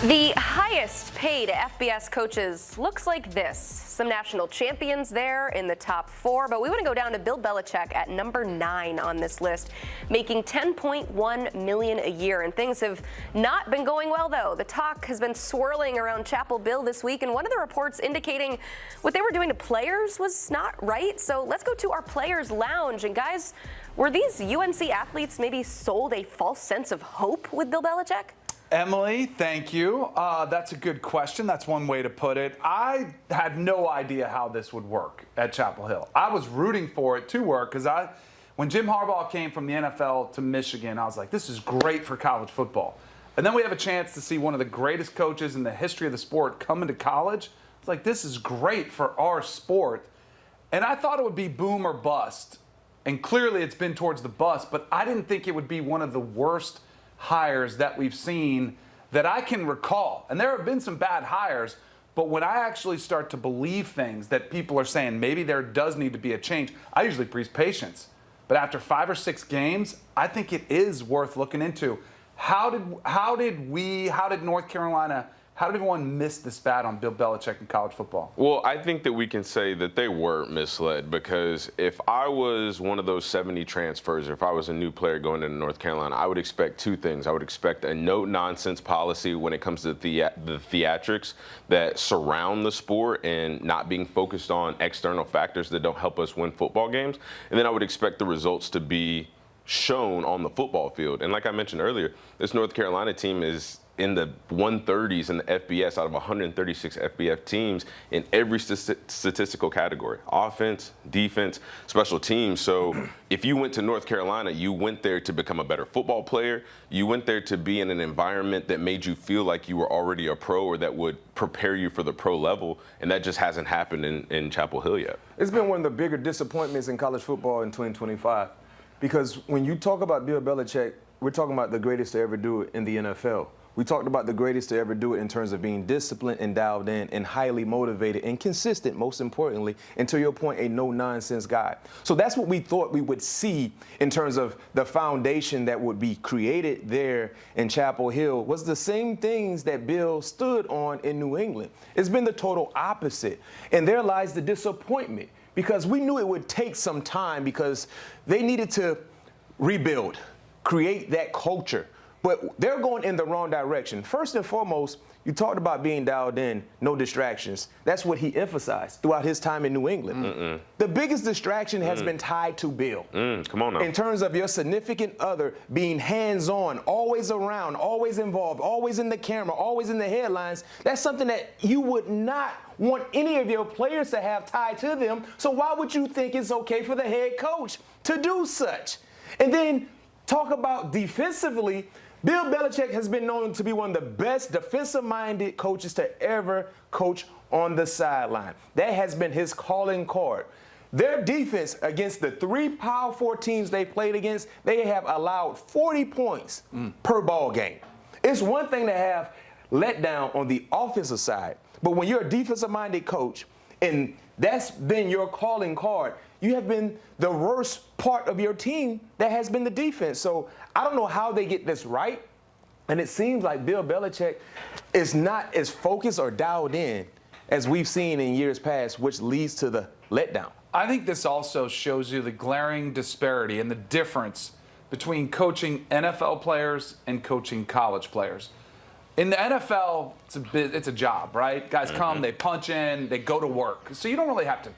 The highest paid FBS coaches looks like this. Some national champions there in the top 4, but we want to go down to Bill Belichick at number 9 on this list, making $10.1 million a year. And things have not been going well, though. The talk has been swirling around Chapel Bill this week, and one of the reports indicating what they were doing to players was not right. So let's go to our players' lounge. And guys, were these UNC athletes maybe sold a false sense of hope with Bill Belichick? Emily, thank you. That's a good question. That's one way to put it. I had no idea how this would work at Chapel Hill. I was rooting for it to work because when Jim Harbaugh came from the NFL to Michigan, I was like, this is great for college football. And then we have a chance to see one of the greatest coaches in the history of the sport come into college. It's like, this is great for our sport. And I thought it would be boom or bust. And clearly it's been towards the bust, but I didn't think it would be one of the worst hires that we've seen that I can recall. And there have been some bad hires, but when I actually start to believe things that people are saying maybe there does need to be a change, I usually preach patience. But after 5 or 6 games, I think it is worth looking into. How did North Carolina, how did everyone miss this bad on Bill Belichick in college football? Well, I think that we can say that they were misled, because if I was one of those 70 transfers, or if I was a new player going into North Carolina, I would expect 2 things. I would expect a no-nonsense policy when it comes to the theatrics that surround the sport and not being focused on external factors that don't help us win football games. And then I would expect the results to be shown on the football field. And like I mentioned earlier, this North Carolina team is in the 130s in the FBS out of 136 FBS teams in every statistical category: offense, defense, special teams. So if you went to North Carolina, you went there to become a better football player. You went there to be in an environment that made you feel like you were already a pro, or that would prepare you for the pro level. And that just hasn't happened in Chapel Hill yet. It's been one of the bigger disappointments in college football in 2025. Because when you talk about Bill Belichick, we're talking about the greatest to ever do it in the NFL. We talked about the greatest to ever do it in terms of being disciplined and dialed in and highly motivated and consistent, most importantly, and to your point, a no-nonsense guy. So that's what we thought we would see in terms of the foundation that would be created there in Chapel Hill was the same things that Bill stood on in New England. It's been the total opposite. And there lies the disappointment, because we knew it would take some time, because they needed to rebuild, create that culture. But they're going in the wrong direction. First and foremost, you talked about being dialed in, no distractions. That's what he emphasized throughout his time in New England. The biggest distraction has been tied to Bill. Come on now. In terms of your significant other being hands-on, always around, always involved, always in the camera, always in the headlines, that's something that you would not want any of your players to have tied to them. So why would you think it's okay for the head coach to do such? And then talk about defensively. Bill Belichick has been known to be one of the best defensive-minded coaches to ever coach on the sideline. That has been his calling card. Their defense against the 3 Power 4 teams they played against, they have allowed 40 points per ball game. It's one thing to have letdown on the offensive side, but when you're a defensive-minded coach and that's been your calling card, you have been the worst part of your team that has been the defense. So I don't know how they get this right. And it seems like Bill Belichick is not as focused or dialed in as we've seen in years past, which leads to the letdown. I think this also shows you the glaring disparity and the difference between coaching NFL players and coaching college players. In the NFL, it's a job, right? Guys come, they punch in, they go to work. So you don't really have to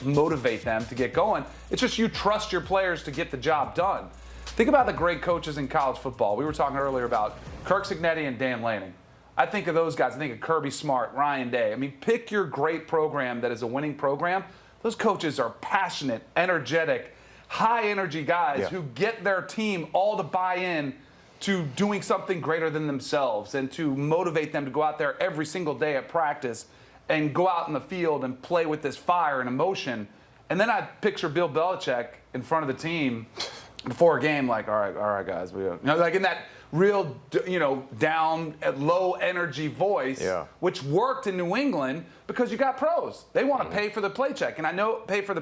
motivate them to get going. It's just you trust your players to get the job done. Think about the great coaches in college football. We were talking earlier about Kirk Cignetti and Dan Lanning. I think of those guys. I think of Kirby Smart, Ryan Day. I mean, pick your great program that is a winning program. Those coaches are passionate, energetic, high-energy guys who get their team all to buy in to doing something greater than themselves and to motivate them to go out there every single day at practice and go out in the field and play with this fire and emotion. And then I picture Bill Belichick in front of the team before a game, like, all right, guys, like in that real, down, low energy voice, which worked in New England because you got pros. They want to pay for the paycheck, and I know play for the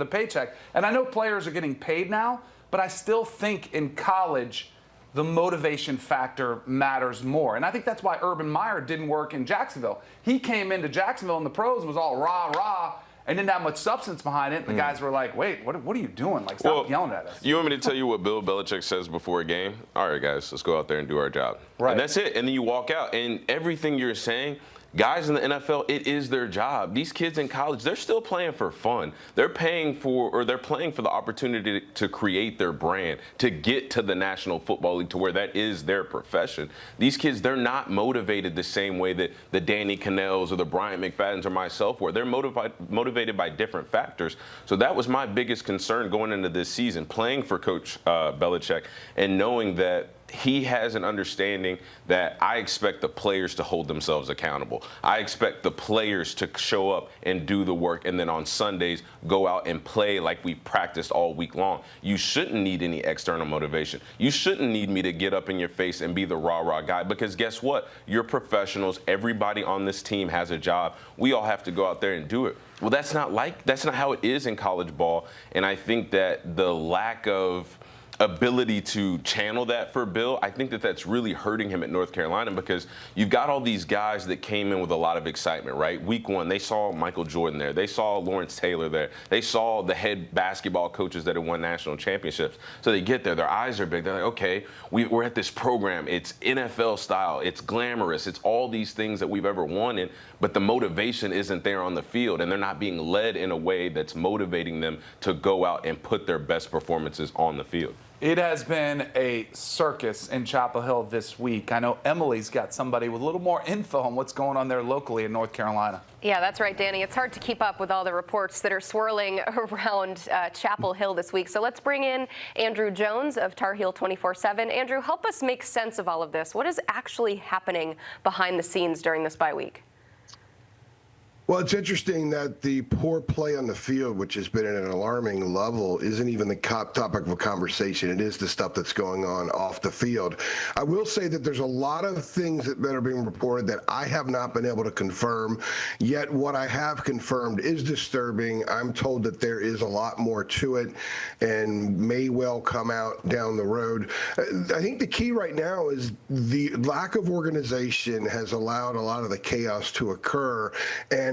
paycheck. And I know players are getting paid now, but I still think in college the motivation factor matters more. And I think that's why Urban Meyer didn't work in Jacksonville. He came into Jacksonville in the pros and was all rah, and didn't have much substance behind it. The guys were like, wait, what are you doing? Like, stop yelling at us. You want me to tell you what Bill Belichick says before a game? All right, guys, let's go out there and do our job. Right. And that's it. And then you walk out. And everything you're saying, guys in the NFL, it is their job. These kids in college, they're still playing for fun. They're playing for the opportunity to create their brand, to get to the National Football League, to where that is their profession. These kids, they're not motivated the same way that the Danny Cannells or the Brian McFaddens or myself were. They're motivated by different factors. So that was my biggest concern going into this season, playing for Coach Belichick and knowing that he has an understanding that I expect the players to hold themselves accountable. I expect the players to show up and do the work, and then on Sundays go out and play like we practiced all week long. You shouldn't need any external motivation. You shouldn't need me to get up in your face and be the rah-rah guy, because guess what? You're professionals. Everybody on this team has a job. We all have to go out there and do it. Well, that's not how it is in college ball, and I think that the lack of ability to channel that for Bill, I think that that's really hurting him at North Carolina, because you've got all these guys that came in with a lot of excitement, right? Week one, they saw Michael Jordan there. They saw Lawrence Taylor there. They saw the head basketball coaches that had won national championships. So they get there. Their eyes are big. They're like, okay, we're at this program. It's NFL style. It's glamorous. It's all these things that we've ever wanted, but the motivation isn't there on the field, and they're not being led in a way that's motivating them to go out and put their best performances on the field. It has been a circus in Chapel Hill this week. I know Emily's got somebody with a little more info on what's going on there locally in North Carolina. Yeah, that's right, Danny. It's hard to keep up with all the reports that are swirling around Chapel Hill this week. So let's bring in Andrew Jones of Tar Heel 24/7. Andrew, help us make sense of all of this. What is actually happening behind the scenes during this bye week? Well, it's interesting that the poor play on the field, which has been at an alarming level, isn't even the topic of a conversation. It is the stuff that's going on off the field. I will say that there's a lot of things that are being reported that I have not been able to confirm, yet what I have confirmed is disturbing. I'm told that there is a lot more to it and may well come out down the road. I think the key right now is the lack of organization has allowed a lot of the chaos to occur, and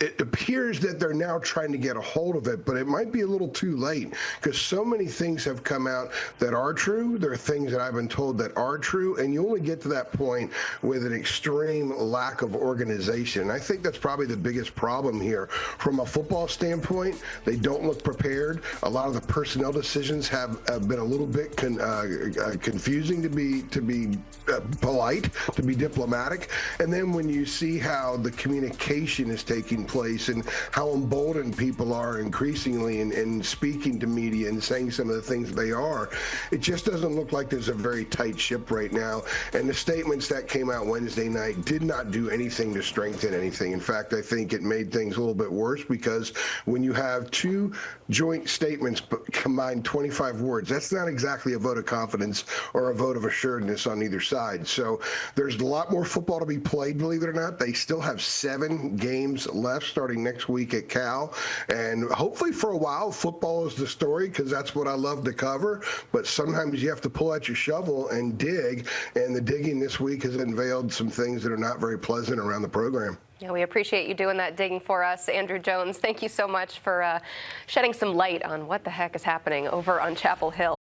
it appears that they're now trying to get a hold of it, but it might be a little too late, because so many things have come out that are true. There are things that I've been told that are true, and you only get to that point with an extreme lack of organization. I think that's probably the biggest problem here. From a football standpoint, they don't look prepared. A lot of the personnel decisions have been a little bit confusing, to be polite, to be diplomatic. And then when you see how the communication is taking place and how emboldened people are increasingly in speaking to media and saying some of the things that they are, it just doesn't look like there's a very tight ship right now. And the statements that came out Wednesday night did not do anything to strengthen anything. In fact, I think it made things a little bit worse, because when you have two joint statements combined 25 words, that's not exactly a vote of confidence or a vote of assuredness on either side. So there's a lot more football to be played, believe it or not. They still have 7 games left starting next week at Cal, and hopefully for a while football is the story, because that's what I love to cover. But sometimes you have to pull out your shovel and dig, and the digging this week has unveiled some things that are not very pleasant around the program. Yeah, we appreciate you doing that digging for us. Andrew Jones, thank you so much for shedding some light on what the heck is happening over on Chapel Hill.